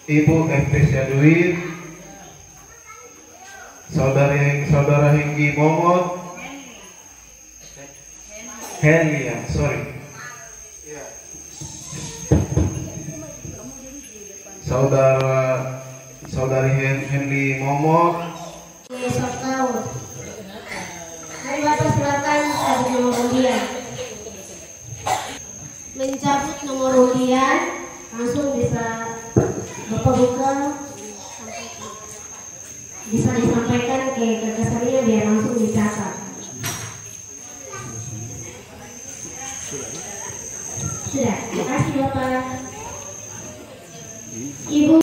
Ibu Eftesia Dwi, Saudara Henggi Momot, Helia, Saudari Henry Momot. Mari Bapak silakan cabut nomor undian. Mencabut nomor undian, langsung bisa Bapak buka, bisa disampaikan ke gagasannya biar langsung dicatat. Sudah, terima kasih Bapak. Ibu.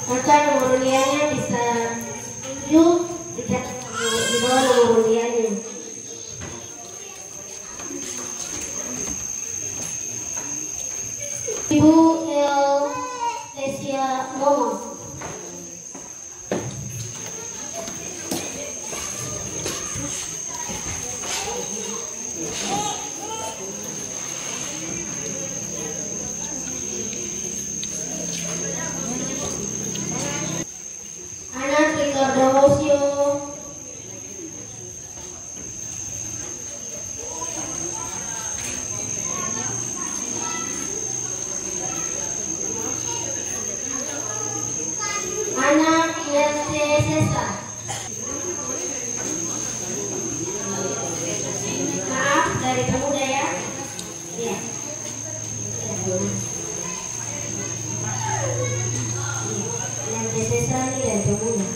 Maka nomor undiannya bisa tunjuk di bawah nomor undiannya. Ibu Eftesia Momot. Anak Ricardo Hosio. Anak Yente Sesa. Maaf dari pemuda ya. Iya. Yente Sesa ini dari pemuda.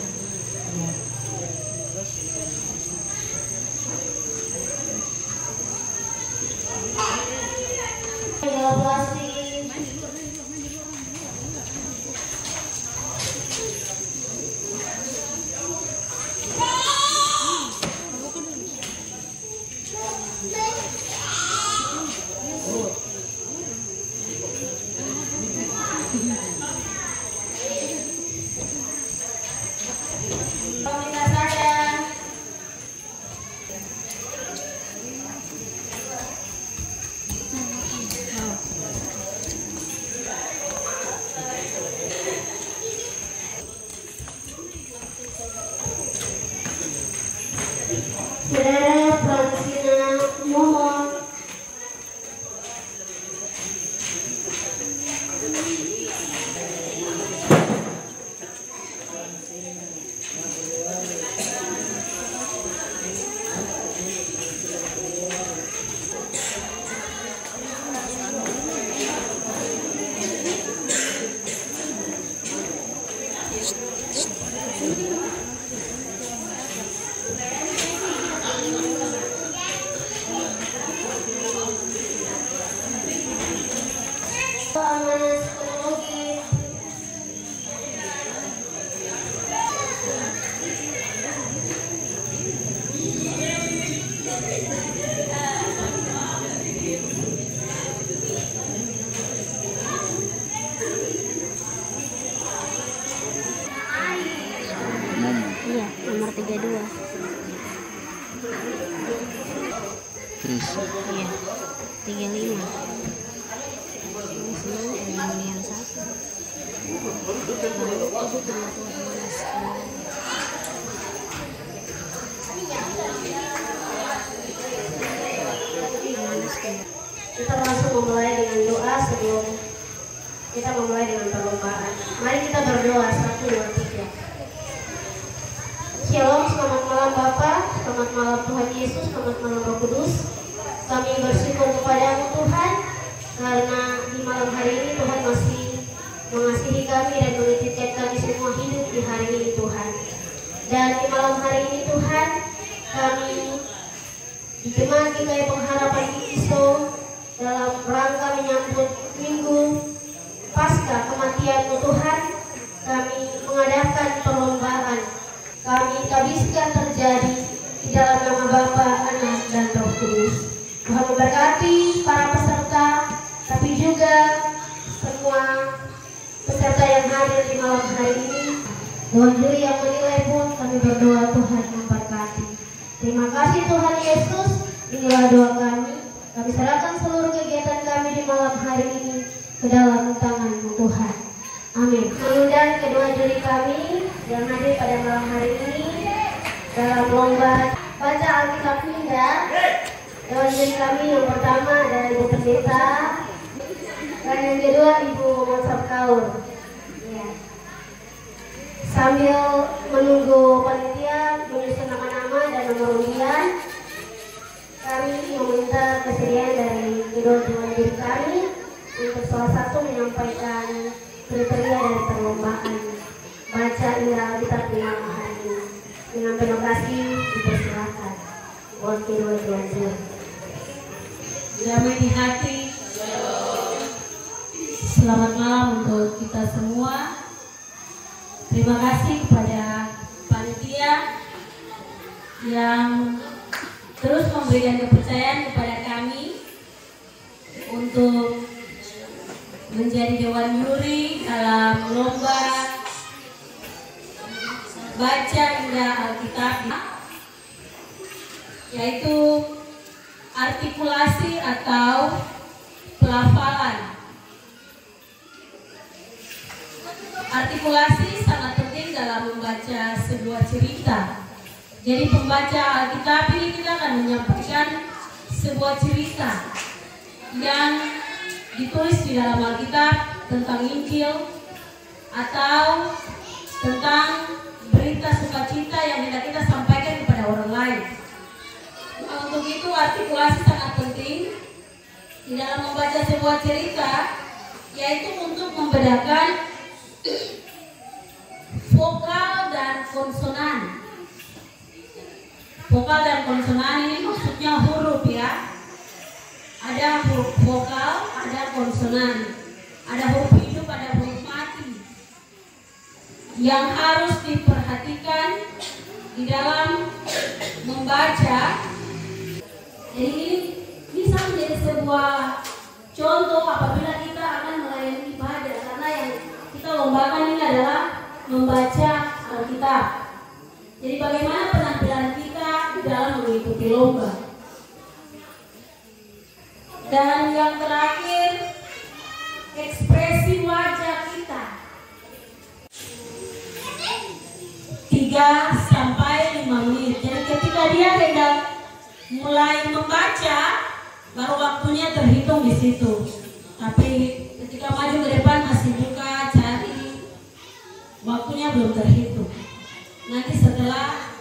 Saudara Fransina Momot. Iya, nomor 32. Terus? Iya, 35. Ini semuanya ilmuwan satu. Kita langsung memulai dengan doa sebelum kita memulai dengan perlombaan. Mari kita berdoa 1, 2, 3. Shalom, selamat malam Bapak, selamat malam Tuhan Yesus, selamat malam Roh Kudus. Kami bersyukur kepada-Mu Tuhan, karena di malam hari ini Tuhan masih mengasihi kami dan menitipkan kami semua hidup di hari ini Tuhan. Dan di malam hari ini Tuhan, kami di Jemaat GKI Pengharapan ISO dalam rangka menyambut Minggu Pasca kematian-Mu Tuhan, kami mengadakan perlombaan. Kami tabiskan terjadi di dalam nama Bapa, Anak, dan Roh Kudus. Tuhan memberkati para peserta, tapi juga semua di malam hari ini. Tuhan juri yang menilai pun kami berdoa Tuhan memberkati. Terima kasih Tuhan Yesus, inilah doa kami. Kami serahkan seluruh kegiatan kami di malam hari ini ke dalam tangan-Mu Tuhan. Amin. Mengundang kedua juri kami yang hadir pada malam hari ini dalam lomba baca Alkitab Indah. Dewan juri kami yang pertama adalah Ibu Pendeta dan yang kedua Ibu Monsab Kaur. Ya. Sambil menunggu panitia menyusun nama-nama dan nomor undian, kami meminta kesediaan dari kedua juri kami untuk salah satu menyampaikan kriteria dari perlombaan baca Indah Alkitab di malam hari ini. Dengan penuh kasih dipersilakan buat kedua juri. Damai di hati. Selamat malam untuk kita semua. Terima kasih kepada panitia yang terus memberikan kepercayaan kepada kami untuk menjadi dewan juri dalam lomba baca Indah Alkitab, yaitu artikulasi atau pelafalan. Artikulasi sangat penting dalam membaca sebuah cerita. Jadi pembaca Alkitab ini kita akan menyampaikan sebuah cerita yang ditulis di dalam Alkitab tentang Injil atau tentang berita sukacita yang hendak kita sampaikan kepada orang lain. Nah, untuk itu artikulasi sangat penting di dalam membaca sebuah cerita, yaitu untuk membedakan vokal dan konsonan. Vokal dan konsonan ini maksudnya huruf ya. Ada huruf vokal, ada konsonan, ada huruf hidup, ada huruf mati yang harus diperhatikan di dalam membaca. Jadi ini bisa menjadi sebuah contoh apabila kita akan melayani ibadah, karena yang kita lombakan ini adalah membaca Alkitab. Jadi bagaimana penampilan kita di dalam mengikuti lomba. Dan yang terakhir, ekspresi wajah kita. 3 sampai 5 menit. Jadi ketika dia hendak mulai membaca, baru waktunya terhitung di situ. Tapi ketika maju ke depan masih buka, cari, waktunya belum terhitung. Nanti setelah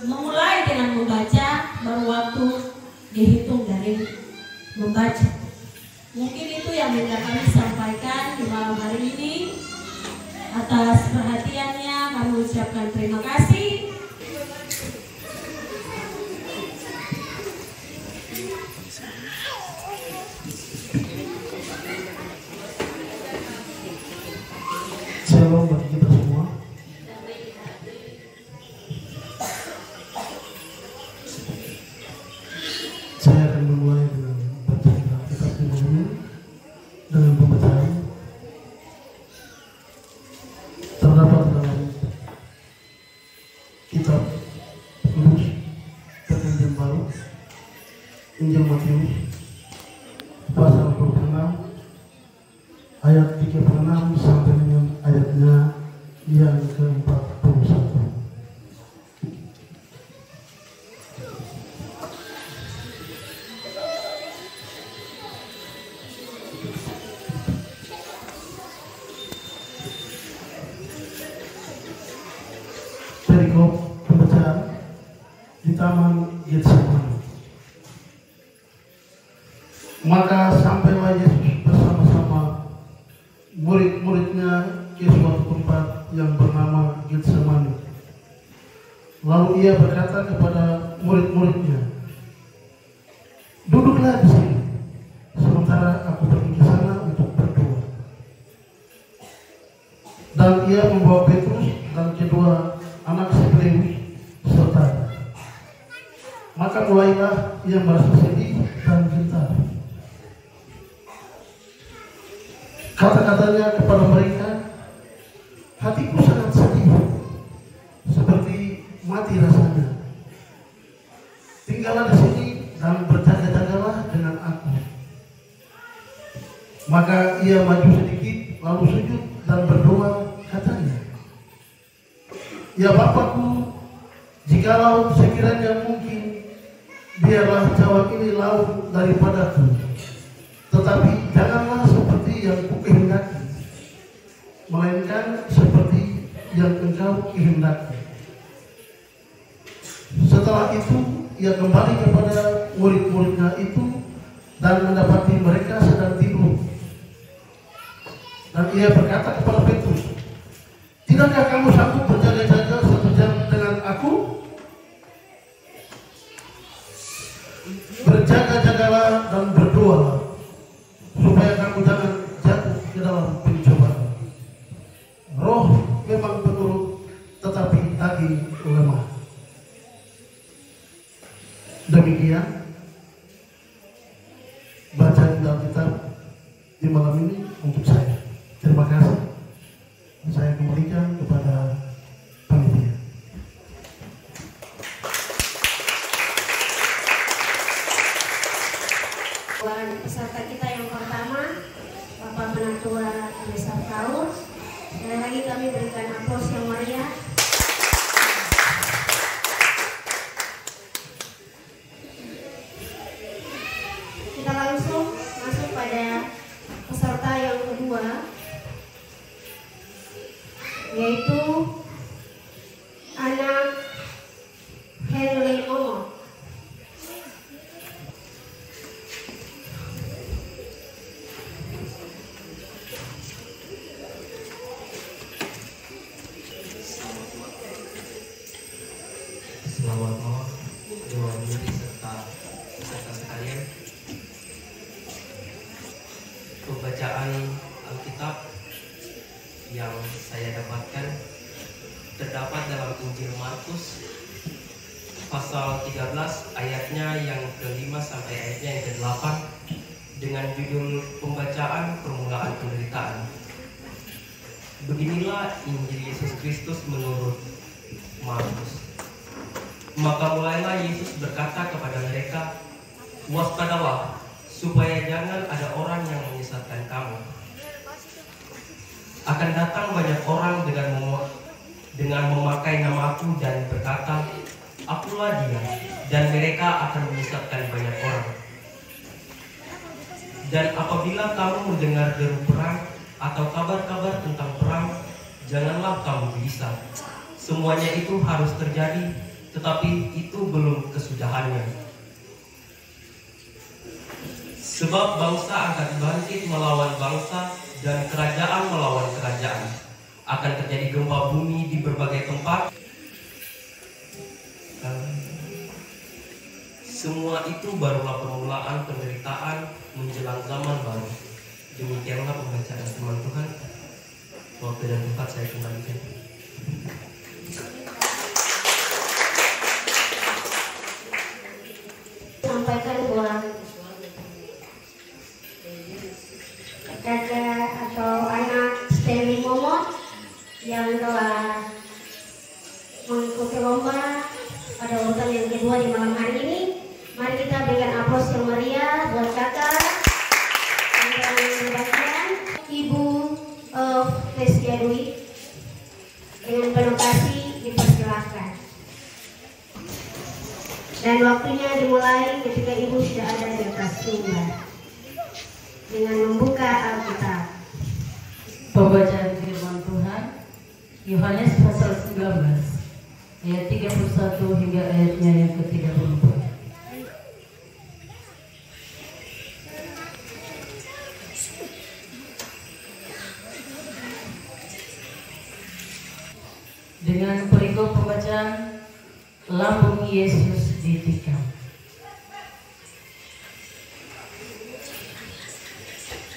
memulai dengan membaca, baru waktu dihitung dari membaca. Mungkin itu yang bisa kami sampaikan di malam hari ini. Atas perhatiannya kami ucapkan terima kasih. Shalom bagi kita semua. Saya akan memulai dengan bacaan Alkitab dulu dengan pembacaan. Terdapat dalam kitab Lukas Perjanjian Baru, Injil Matius pasal 26 ayat 36 sampai dengan ayatnya yang ke-41. Perikop pembacaan di Taman Getsemani. Maka sampailah Yesus bersama-sama murid-muridnya ke suatu tempat yang bernama Getsemani. Lalu ia berkata kepada murid-muridnya, "Duduklah di sini, sementara aku pergi ke sana untuk berdoa." Dan ia membawa Petrus dan kedua anak Zebedeus serta. Maka mulailah ia merasa sedih dan gentar. Kata-katanya kepada mereka, Ia maju sedikit, lalu sujud dan berdoa, katanya, "Ya Bapakku, jikalau sekiranya mungkin, biarlah cawan ini laut daripadaku. Tetapi janganlah seperti yang kukehendaki, melainkan seperti yang Engkau kehendaki." Setelah itu, ia kembali kepada murid-muridnya itu dan mendapati mereka sedang tidur. Dan ia berkata kepada Petrus, "Tidakkah kamu sanggup berjaga-jaga 1 jam dengan aku? Berjaga-jagalah dan berdoalah, supaya kamu jangan jatuh ke dalam pencobaan. Roh memang penurut, tetapi daging lemah." Demikian bacaan Alkitab di malam ini untuk saya. Terima kasih. Saya kembalikan kepada panitia. Peserta kita yang pertama, Bapak Penatua Desa Kaur. Sekali lagi kami berikan aplaus yang meriah. Kita langsung masuk pada peserta yang kedua, yaitu anak Henry Momot. Selamat malam, Dewan Juri serta peserta sekalian. Pembacaan Alkitab yang saya dapatkan terdapat dalam Injil Markus pasal 13 ayatnya yang ke-5 sampai ayatnya yang ke-8 dengan judul pembacaan permulaan penderitaan. Beginilah Injil Yesus Kristus menurut Markus. Maka mulailah Yesus berkata kepada mereka, "Waspadalah, supaya jangan ada orang yang menyesatkan kamu. Akan datang banyak orang dengan memakai namaku dan berkata, 'Akulah dia,' dan mereka akan menyesatkan banyak orang. Dan apabila kamu mendengar deru perang atau kabar-kabar tentang perang, janganlah kamu gelisah. Semuanya itu harus terjadi, tetapi itu belum kesudahannya. Sebab bangsa akan bangkit melawan bangsa dan kerajaan melawan kerajaan. Akan terjadi gempa bumi di berbagai tempat. Semua itu barulah permulaan penderitaan menjelang zaman baru." Demikianlah pembacaan firman Tuhan. Waktu dan tempat saya kembalikan. Sampaikan bahwa kakak atau anak Stanley Momot yang telah mengikuti lomba pada urutan yang kedua di malam hari ini. Mari kita berikan aplaus yang meriah buat kakak yang bagian Ibu Vestia Dwi. Dengan penuh kasih dipersilahkan. Dan waktunya dimulai ketika Ibu sudah ada di atas mimbar dengan membuka Alkitab. Pembacaan firman Tuhan Yohanes pasal 19 ayat 31 hingga ayatnya yang ke-34. Dengan perikop pembacaan, lambung Yesus ditikam.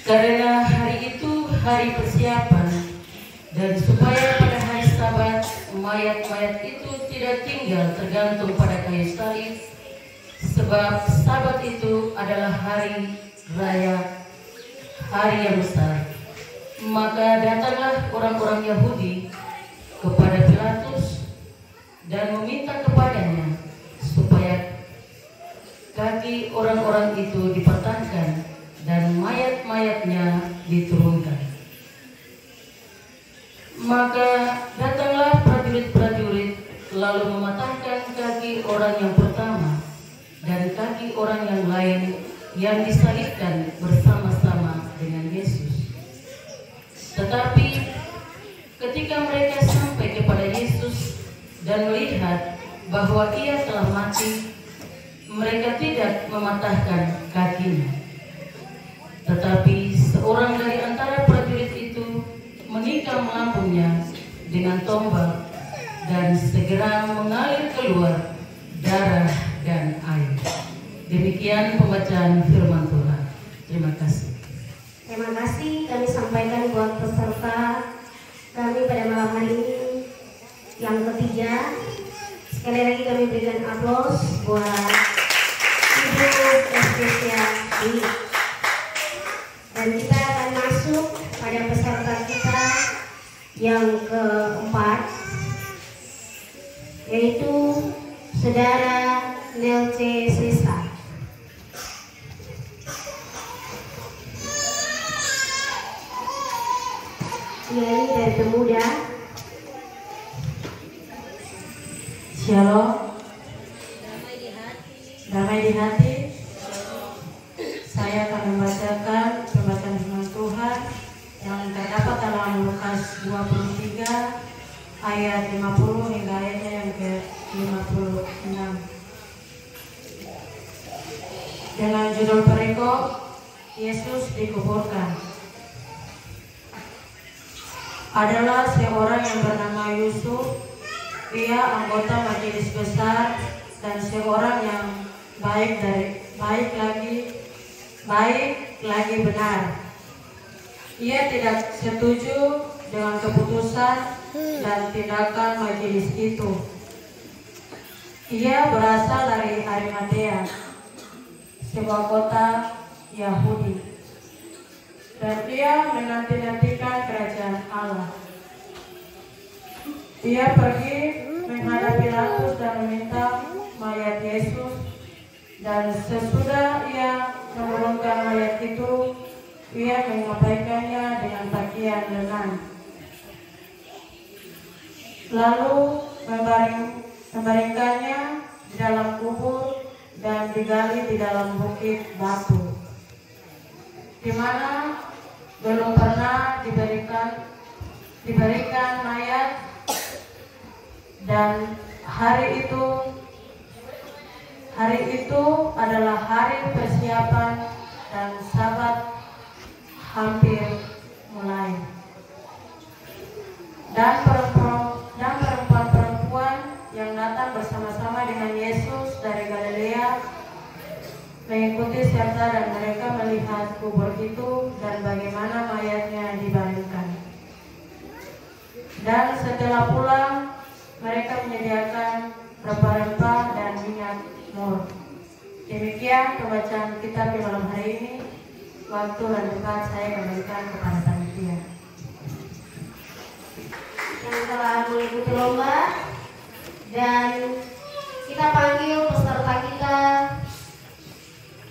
Karena hari itu hari persiapan, dan supaya pada hari Sabat mayat-mayat itu tidak tinggal tergantung pada kayu salib, sebab Sabat itu adalah hari raya, hari yang besar. Maka datanglah orang-orang Yahudi kepada Pilatus dan meminta kepadanya supaya kaki orang-orang itu dipatahkan dan mayat-mayatnya diturunkan. Maka datanglah prajurit-prajurit lalu mematahkan kaki orang yang pertama dan kaki orang yang lain yang disalibkan bersama-sama dengan Yesus. Tetapi ketika mereka sampai kepada Yesus dan melihat bahwa ia telah mati, mereka tidak mematahkan kakinya. Tetapi seorang dari antara prajurit itu menikam lambungnya dengan tombak dan segera mengalir keluar darah dan air. Demikian pembacaan firman Tuhan. Terima kasih. Terima kasih kami sampaikan buat peserta kami pada malam hari ini yang ketiga. Sekali lagi kami berikan aplaus buat Ibu Estesia Dwi. Dan kita akan masuk pada peserta kita yang keempat, yaitu Saudara Nelce Sisa. Ini dari pemuda. Shalom. Damai di hati. Saya akan membacakan pembacaan firman Tuhan yang terdapat dalam Lukas 23 ayat 50 hingga ayatnya yang ke-56. Dengan judul perikop Yesus dikuburkan. Adalah seorang yang bernama Yusuf. Ia anggota majelis besar dan seorang yang baik lagi benar. Ia tidak setuju dengan keputusan dan tindakan majelis itu. Ia berasal dari Arimatea, sebuah kota Yahudi, dan ia menanti-nantikan kerajaan Allah. Ia pergi menghadap Pilatus dan meminta mayat Yesus, dan sesudah ia menurunkan mayat itu, ia mengabaikannya dengan pakaian lenan, lalu membaringkannya di dalam kubur dan digali di dalam bukit batu, di mana belum pernah diberikan mayat. Dan hari itu adalah hari persiapan dan Sabat hampir mulai. Dan perempuan-perempuan yang datang bersama-sama dengan Yesus dari Galilea mengikuti serta, dan mereka melihat kubur itu dan bagaimana mayatnya dibaringkan. Dan setelah pulang, mereka menyediakan rempah-rempah dan minyak mur. Demikian pembacaan kitab di malam hari ini. Waktu dan tempat saya kembalikan kepada panitia Yang telah mengikuti lomba, dan kita panggil peserta kita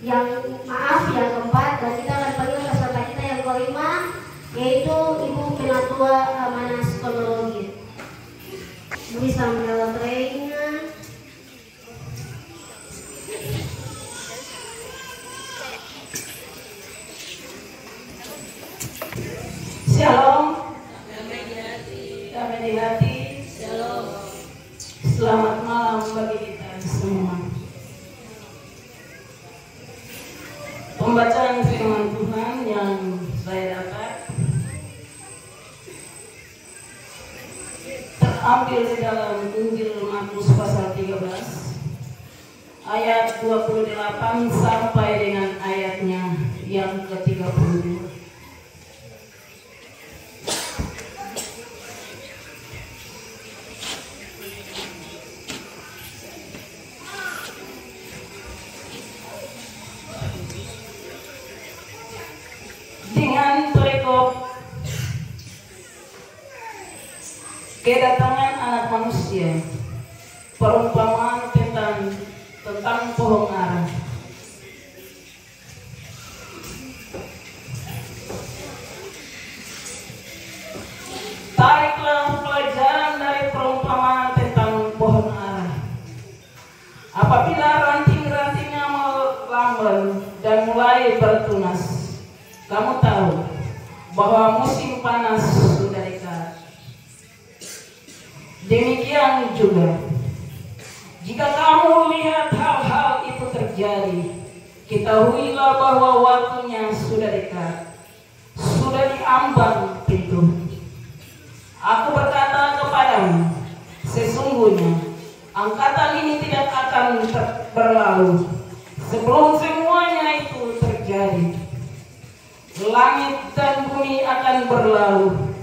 yang keempat, dan kita akan panggil peserta kita yang kelima, yaitu Ibu Penatua Amanah Psikologi. Bisa menelprennya. Shalom. Damai di hati. Shalom. Selamat malam bagi kita semua. Pembacaan firman Tuhan yang saya dapat terambil di dalam Injil Markus pasal 13 ayat 28 sampai dengan ayatnya yang ke-32. Dengan perikop kedatangan anak manusia, perumpamaan tentang pohon ara. Tarik Dapatlah pelajaran dari perumpamaan tentang pohon ara. Apabila ranting-rantingnya melamban dan mulai bertunas, kamu tahu bahwa musim panas sudah dekat. Demikian juga, jika kamu lihat hal-hal itu terjadi, ketahuilah bahwa waktunya sudah dekat, sudah diambang pintu. Aku berkata kepadamu, sesungguhnya angkatan ini tidak akan berlalu sebelum semuanya itu terjadi. Langit dan bumi akan berlalu,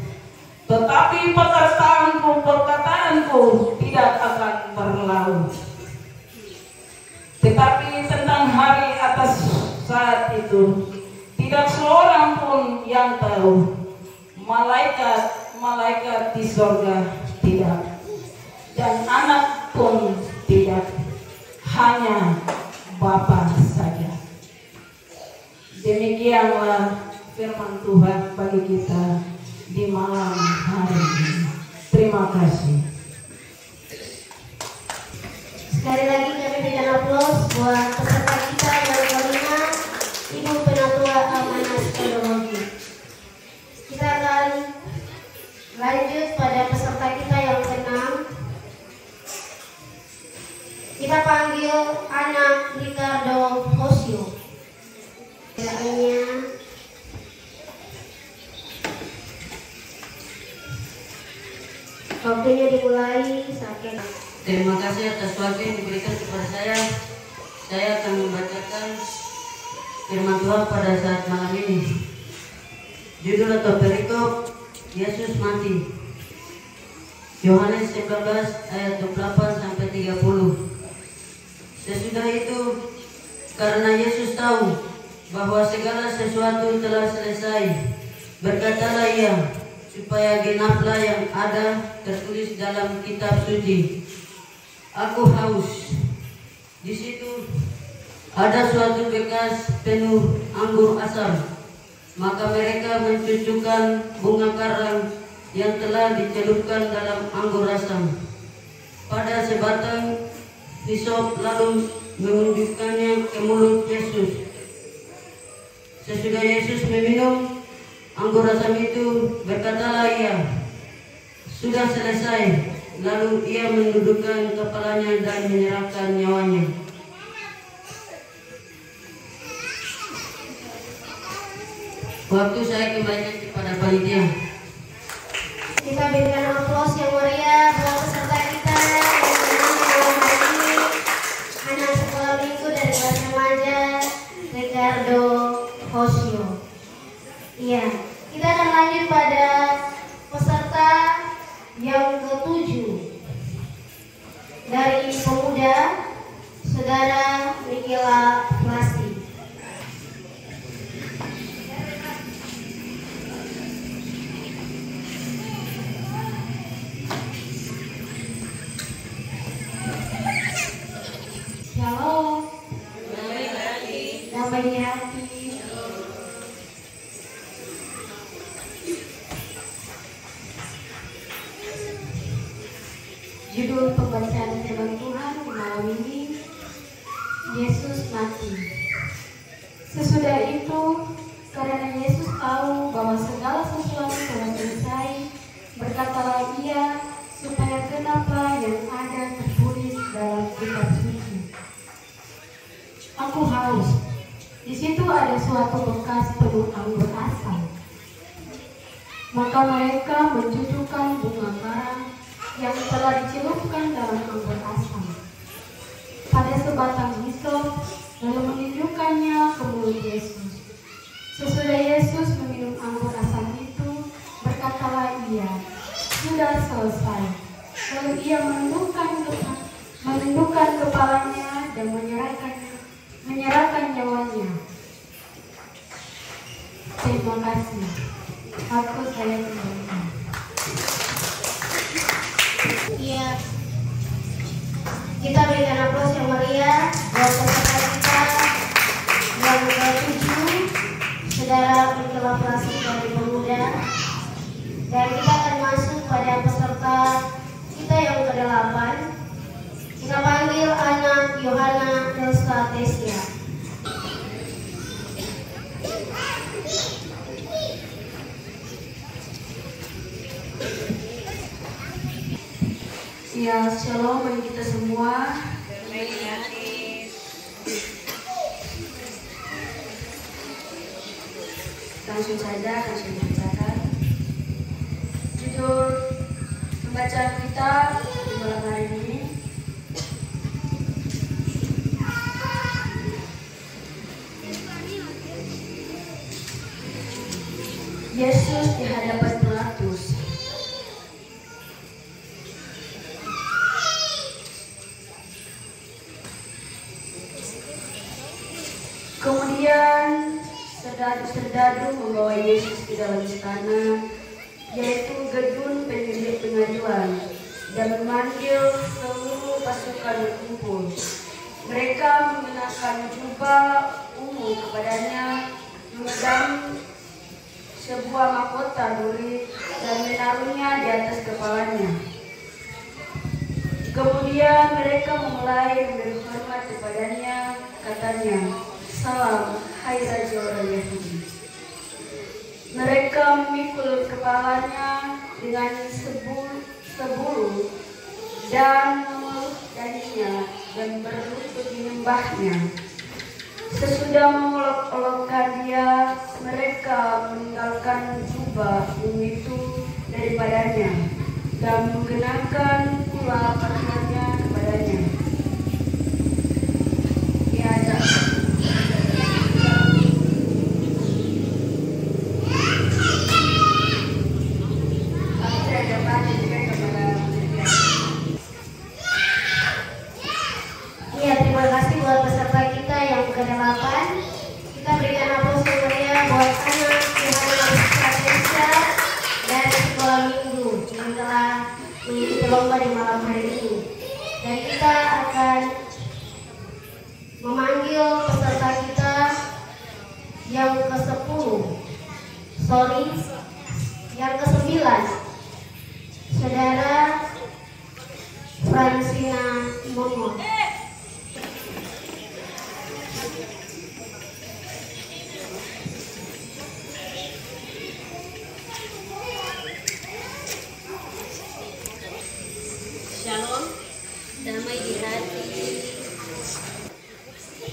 tetapi perkataanku tidak akan berlalu. Tetapi tentang hari atas saat itu, tidak seorang pun yang tahu, malaikat di sorga tidak, dan anak pun tidak, hanya Bapa saja. Demikianlah firman Tuhan bagi kita di malam hari ini. Terima kasih. Sekali lagi kami berikan aplaus buat peserta kita yang kelima, Ibu Penatua Amanah Psikologi. Kita akan lanjut pada peserta kita yang keenam. Kita panggil anak Ricardo Hosio. Gerakannya waktunya dimulai saat. Terima kasih atas waktu yang diberikan kepada saya. Saya akan membacakan firman Tuhan pada saat malam ini. Judul atau perikop, Yesus mati. Yohanes 11 ayat 28 sampai 30. Sesudah itu, karena Yesus tahu bahwa segala sesuatu telah selesai, berkatalah ia, supaya genaplah yang ada tertulis dalam kitab suci. Aku haus. Di situ ada suatu bekas penuh anggur asam. Maka mereka mencucukkan bunga karang yang telah dicelupkan dalam anggur asam pada sebatang hisop, lalu menunjukkannya ke mulut Yesus. Sesudah Yesus meminum anggur asam itu, berkatalah ia, sudah selesai. Lalu ia menundukkan kepalanya dan menyerahkan nyawanya. Waktu saya kembalikan kepada panitia. Kita berikan aplaus yang meriah buat peserta kita yang malam hari ini, anak sekolah minggu dari kelas remaja Ricardo Hosio. Iya, kita akan lanjut pada peserta yang ke-7 dari pemuda, Saudara Mikela Plasti. Shalom. Damai di hati. Judul pembacaan firman Tuhan malam ini, Yesus mati. Sesudah itu, karena Yesus tahu bahwa segala sesuatu telah selesai, berkatalah ia, supaya genaplah yang ada tertulis dalam kitab suci. Aku haus. Di situ ada suatu bekas penuh anggur asam. Maka mereka mencucukkan bunga karang yang telah dicelupkan dalam anggur asam pada sebatang hisop, lalu menunjukkannya ke mulut Yesus. Sesudah Yesus meminum anggur asam itu, berkatalah ia, sudah selesai. Lalu ia menundukkan kepalanya dan menyerahkan nyawanya. Terima kasih. Aku saya kembalikan. Iya, kita berikan aplaus yang meriah buat peserta kita yang ke-7, Saudara Mikela Plasti dari pemuda. Dan kita akan masuk pada Ya, shalom bagi kita semua. Langsung saja, langsung dibacakan. Judul pembacaan kita di malam hari ini. Yesus di hadapan Pilatus. Kemudian serdadu membawa Yesus ke dalam istana, yaitu gedung penyidik pengaduan, dan memanggil seluruh pasukan berkumpul. Mereka mengenakan jubah ungu kepadanya, memegang sebuah mahkota duri dan menaruhnya di atas kepalanya. Kemudian mereka memulai memberi hormat kepadanya, katanya, "Salam, hai Raja orang Yahudi." Mereka memikul kepalanya dengan sebulu dan memeluk dahinya dan berlutut menyembahnya. Sesudah mengolok-olokkan dia, mereka meninggalkan jubah itu daripadanya dan mengenakan pula pakaiannya kepadanya. Ya, terima kasih buat peserta kita yang ke-8. Kita berikan aplaus semuanya buat anak Tuhan Yesus Indonesia dan sekolah minggu yang telah mengikuti lomba di malam hari ini. Dan kita akan memanggil peserta kita yang ke-10, yang ke-9, Saudara Francina Momo. Shalom, damai di hati.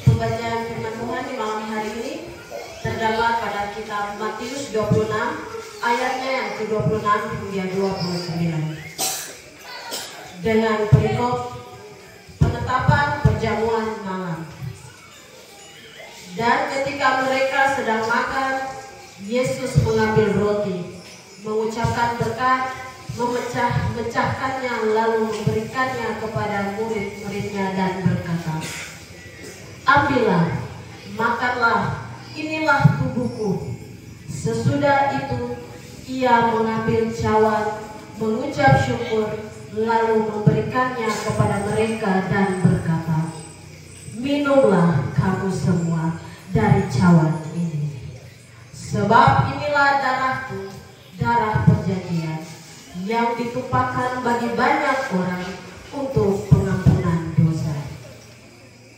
Pembacaan firman Tuhan di malam hari ini terdapat pada kitab Matius 26 ayatnya yang ke-26 hingga 29 dengan perikop penetapan perjamuan malam. Dan ketika mereka sedang makan, Yesus mengambil roti, mengucapkan berkat, memecah-mecahkannya, lalu memberikannya kepada murid-muridnya dan berkata, "Ambillah, makanlah, inilah tubuhku." Sesudah itu ia mengambil cawan, mengucap syukur, lalu memberikannya kepada mereka dan berkata, "Minumlah kamu semua dari cawan ini, sebab inilah darahku, darah perjanjian, yang ditumpahkan bagi banyak orang untuk pengampunan dosa.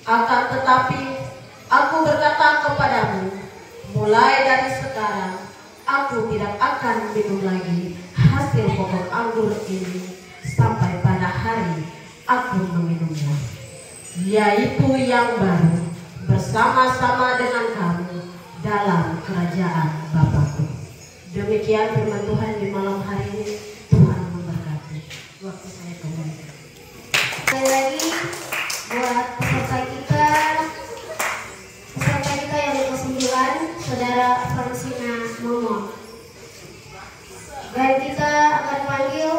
Akan tetapi aku berkata kepadamu, mulai dari sekarang aku tidak akan minum lagi hasil pokok anggur ini sampai pada hari aku meminumnya, yaitu yang baru bersama-sama dengan kamu dalam kerajaan Bapakku." Demikian firman Tuhan di malam hari ini. Tuhan memberkati. Waktu saya kembali. Sekali lagi buat peserta kita yang ke-9, Saudara Francina Momo. Dan kita akan panggil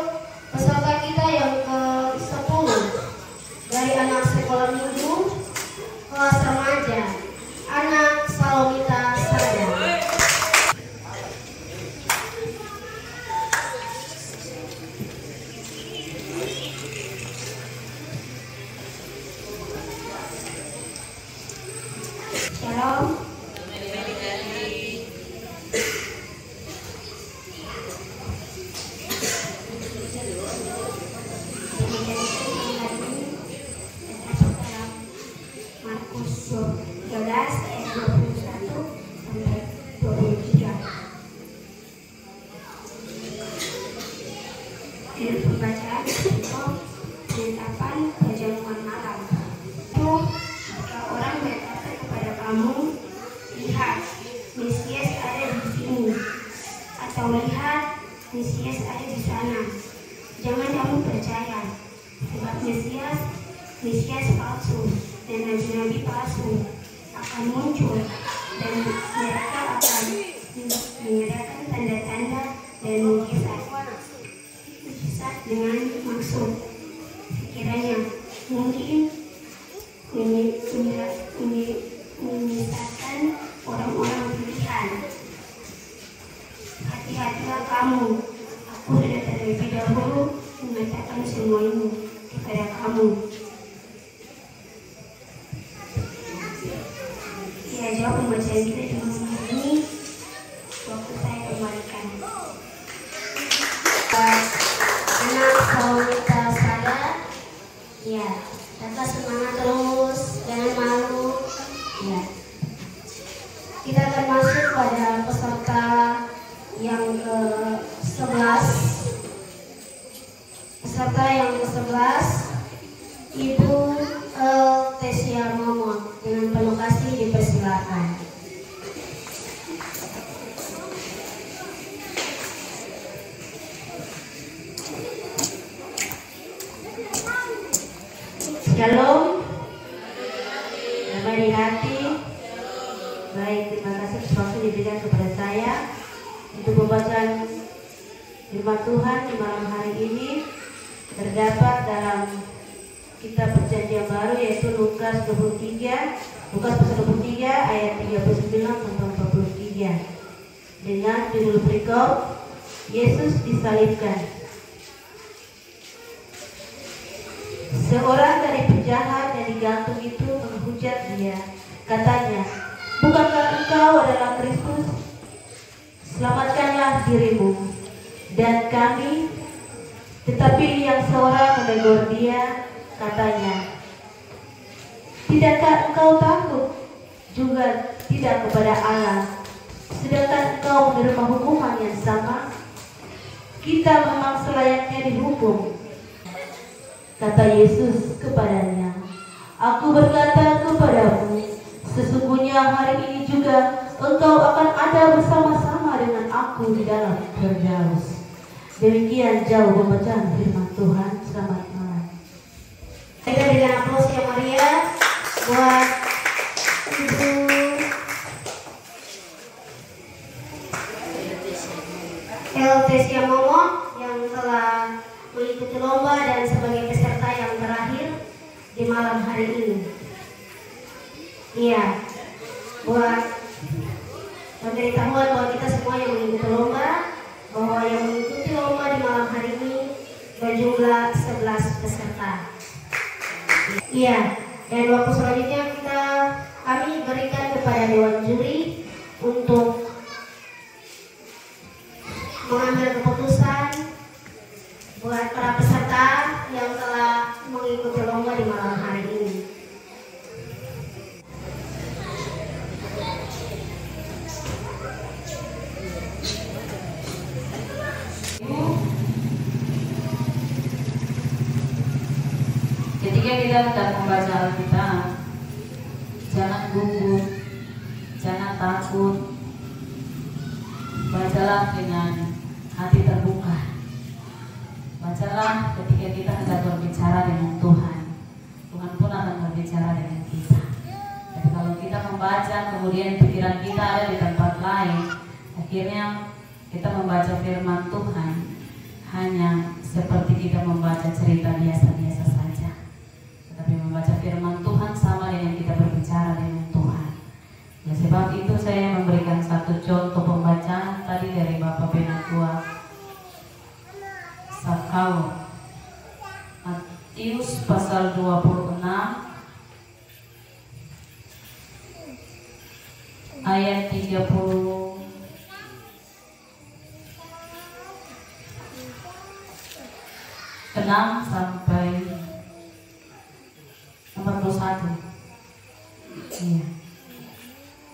peserta kita yang ke-10 dari anak sekolah minggu kelas remaja, anak Salomita Sada. Shalom. Markus 12 ayat 21 sampai 23. Ini pembacaan Mesias ada di sana. Jangan kamu percaya, sebab Mesias palsu dan nabi-nabi palsu akan muncul, dan mereka akan mengadakan tanda-tanda dan mukjizat dengan maksud sekiranya mungkin menyesatkan orang-orang pilihan. Hati-hatilah kamu, aku sudah terlebih dahulu mengatakan semua ini kepada kamu. Ya, jawab pembacaan kita di malam hari ini. Waktu saya kembalikan. Anak kita sadar, ya, tetap semangat terus, jangan malu. Ya, kita akan masuk pada peserta yang ke-11. Peserta yang ke-11, Ibu Tesia Momot. Dengan penuh kasih dipersilakan. Shalom. Damai di hati. Baik, terima kasih atas waktu diberikan kepada saya untuk pembacaan firman Tuhan di malam hari ini. Terdapat dalam kitab Perjanjian Baru, yaitu Lukas 23, Lukas pasal 23 ayat 39 sampai 43, dengan judul berikut Yesus disalibkan. Seorang dari penjahat yang digantung itu menghujat dia, katanya, "Bukankah engkau adalah Kristus? Selamatkanlah dirimu dan kami." Tetapi yang seorang menegur dia, katanya, "Tidakkah engkau takut juga tidak kepada Allah, sedangkan engkau menerima hukuman yang sama? Kita memang selayaknya dihukum." Kata Yesus kepadanya, "Aku berkata kepadamu, sesungguhnya hari ini juga engkau akan ada bersama-sama dengan aku di dalam Firdaus." Demikian jauh pembacaan firman Tuhan. Selamat malam. Kita berikan aplaus yang meriah buat Ibu Tesia Momot yang telah mengikuti lomba dan sebagai peserta yang terakhir di malam hari ini. Iya, buat pemberitahuan bahwa kita semua yang mengikuti lomba, bahwa yang mengikuti lomba di malam hari ini berjumlah 11 peserta. Iya, dan waktu selanjutnya kami berikan kepada Dewan Juri untuk mengambil keputusan buat para peserta yang telah mengikuti lomba di malam hari ini. Ketika kita sedang membaca Alkitab, jangan gugup, jangan takut. Bacalah dengan hati terbuka. Bacalah ketika kita hendak berbicara dengan Tuhan. Tuhan pun akan berbicara dengan kita. Tapi kalau kita membaca kemudian pikiran kita ada di tempat lain, akhirnya kita membaca firman Tuhan hanya seperti kita membaca cerita biasa-biasa saja. Tetapi membaca firman Tuhan sama dengan kita berbicara dengan Tuhan. Ya, sebab itu saya memberikan satu contoh pembacaan tadi dari Bapak Penatua Sakau, Matius pasal 26 ayat 36 sampai 41. Iya.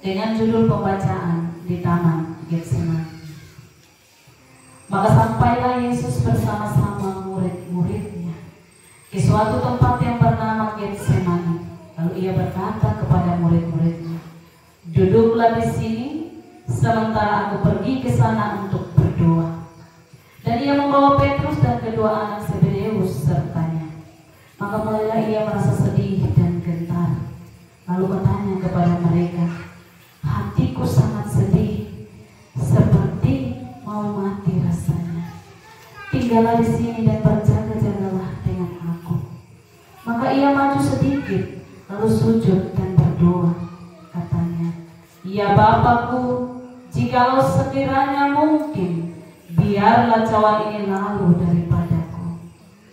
Dengan judul pembacaan di Taman Getsemani. Maka sampailah Yesus bersama-sama murid-muridnya ke suatu tempat yang bernama Getsemani. Lalu ia berkata kepada murid-muridnya, "Duduklah di sini sementara aku pergi ke sana untuk berdoa." ia membawa Petrus dan kedua anak Zebedeus sertanya. Maka mulailah ia merasa sedih dan gentar. Lalu bertanya kepada mereka, hatiku sangat sedih, seperti mau mati rasanya. Tinggallah di sini dan berjaga-jagalah dengan aku. Maka ia maju sedikit, lalu sujud dan berdoa. Katanya, ya Bapakku, jikalau sekiranya mungkin, biarlah cawan ini lalu daripadaku.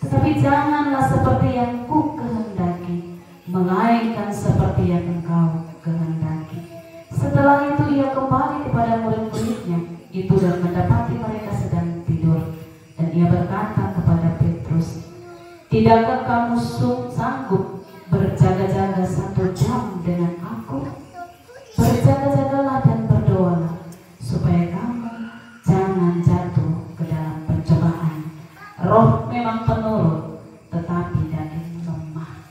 Tetapi janganlah seperti yang ku kehendaki, melainkan seperti yang Engkau kehendaki. Setelah itu ia kembali kepada murid-muridnya itu dan mendapati mereka sedang tidur. Dan ia berkata kepada Petrus, tidakkah kamu sanggup berjaga-jaga 1 jam dengan aku? Berjaga-jagalah dan berdoalah, supaya kamu jangan jatuh ke dalam pencobaan. Roh memang penurut, tetapi daging lemah.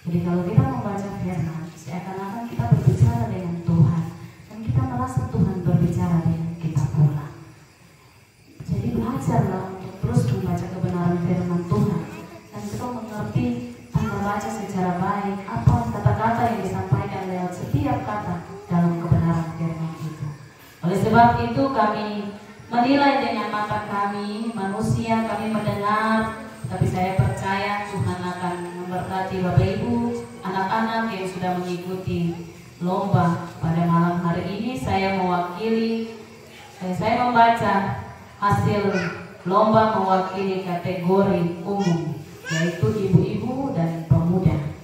Jadi kalau kita membaca firman, seakan-akan kita berbicara dengan Tuhan, dan kita merasa Tuhan berbicara dengan kita pula. Jadi belajarlah untuk terus membaca kebenaran firman Tuhan, dan kita mengerti tanda baca secara baik apa kata-kata yang disampaikan lewat setiap kata dalam kebenaran firman itu. Oleh sebab itu kami menilai dengan mata kami manusia, kami mendengar, tapi saya percaya Tuhan akan memberkati Bapak Ibu, anak-anak yang sudah mengikuti lomba pada malam hari ini. Saya membaca hasil lomba mewakili kategori umum, yaitu ibu-ibu dan pemuda.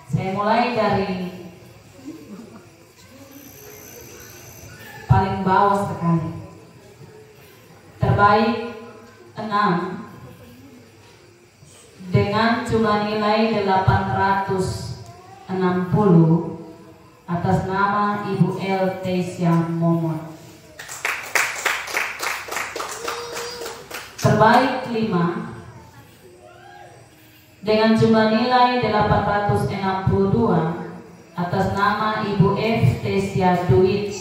Saya mulai dari paling bawah sekali. Terbaik 6 dengan jumlah nilai 860 atas nama Ibu L. Tesia Momot. Terbaik 5 dengan jumlah nilai 862 atas nama Ibu F. Tesia Duit.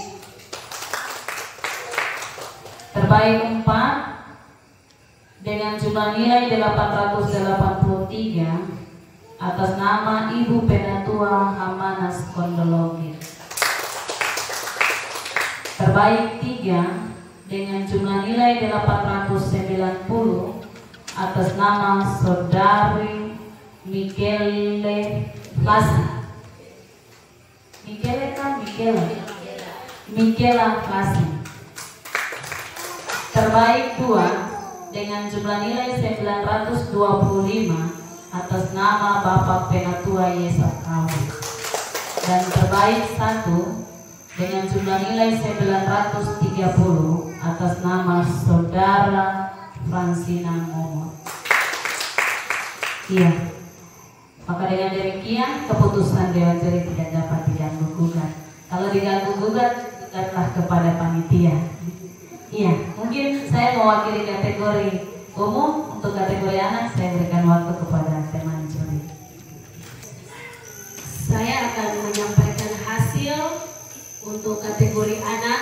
Terbaik 4 dengan jumlah nilai 883 atas nama Ibu Penatua Hamanas Kondologir. Terbaik 3 dengan jumlah nilai 890 atas nama Saudari Michele Flasi. Michela Flasi. Terbaik 2 dengan jumlah nilai 925 atas nama Bapak Penatua Yesa Kawu. Dan terbaik 1 dengan jumlah nilai 930 atas nama Saudara Fransina Momot. Iya. Maka dengan demikian keputusan Dewan Juri tidak dapat diganggu-gugat. Kalau diganggu-gugat, gugatlah kepada panitia. Iya, mungkin saya mewakili kategori umum. Untuk kategori anak saya berikan waktu kepada teman juri. Saya akan menyampaikan hasil untuk kategori anak.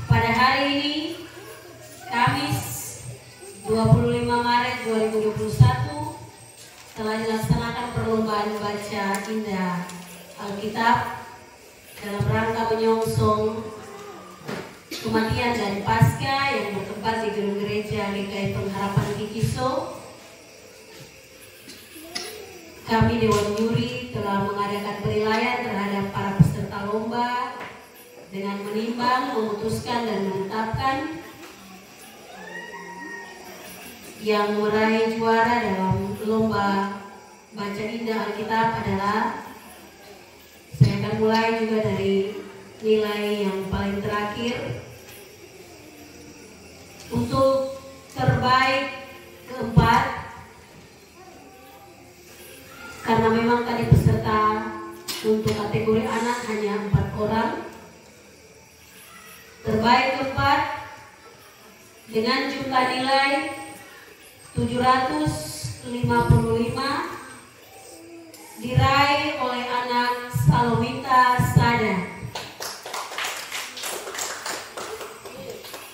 Pada hari ini, Kamis 25 Maret 2021, telah dilaksanakan perlombaan baca indah Alkitab dalam rangka menyongsong kematian dan pasca yang bertempat di gedung gereja GKI Pengharapan Kikiso. Kami Dewan Juri telah mengadakan penilaian terhadap para peserta lomba dengan menimbang, memutuskan dan menetapkan yang meraih juara dalam lomba baca indah Alkitab adalah, saya akan mulai juga dari nilai yang paling terakhir. Untuk terbaik keempat, karena memang tadi peserta untuk kategori anak hanya 4 orang. Terbaik keempat dengan jumlah nilai 755 diraih oleh anak Salomita Sada.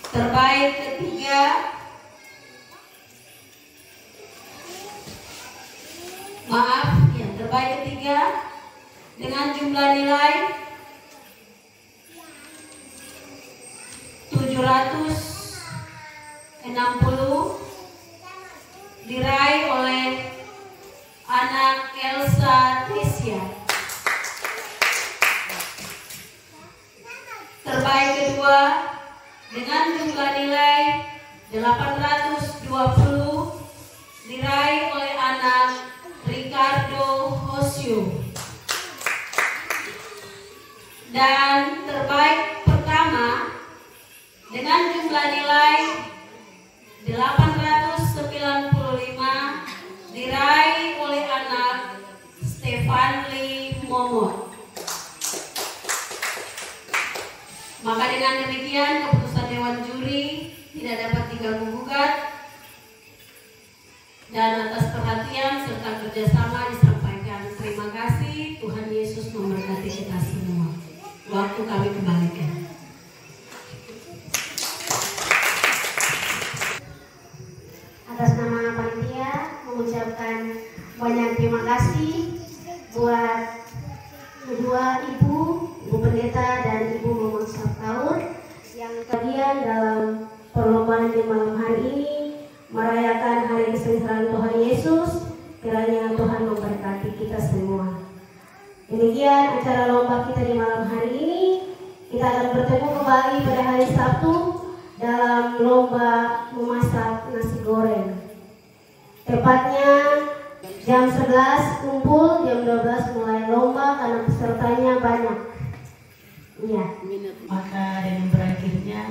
Terbaik ketiga yang terbaik ketiga dengan jumlah nilai 760 diraih oleh anak Elsa Tisya. Terbaik kedua dengan jumlah nilai 820 diraih oleh anak Ricardo Hosio. Dan terbaik pertama dengan jumlah nilai 895 diraih oleh anak Stefanli Momot. Maka dengan demikian keputusan Dewan Juri tidak dapat diganggu gugat dan atas perhatian serta kerjasama disampaikan terima kasih. Tuhan Yesus memberkati kita semua. Waktu kami kembalikan. Atas nama panitia mengucapkan banyak terima kasih buat kedua ibu pendeta dan ibu Momot Sabtaur yang bagian dalam perlombaan di malam hari ini merayakan hari kesengsaraan Tuhan Yesus. Kiranya Tuhan memberkati kita semua. Demikian acara lomba kita di malam hari ini. Kita akan bertemu kembali pada hari Sabtu dalam lomba memasak nasi goreng. Tepatnya jam 11 kumpul, jam 12 mulai lomba karena pesertanya banyak. Iya. Maka dengan berakhirnya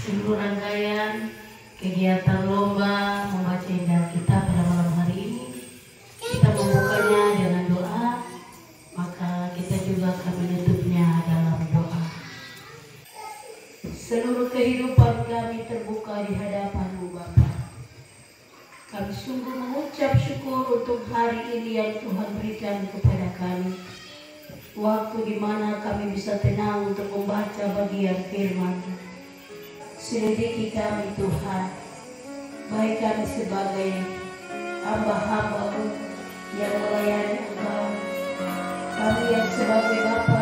seluruh rangkaian kegiatan lomba membaca Injil kita pada malam hari ini, kita membukanya dengan doa. Maka kita juga akan menutupnya dalam doa. Seluruh kehidupan kami terbuka di hadapan-Mu Bapa. Kami sungguh mengucap syukur untuk hari ini yang Tuhan berikan kepada kami. Waktu di mana kami bisa tenang untuk membaca bagian firman-Mu. Selidiki kami Tuhan, baik kami sebagai hamba-hamba-Mu yang melayani Engkau, kami yang sebagai Bapa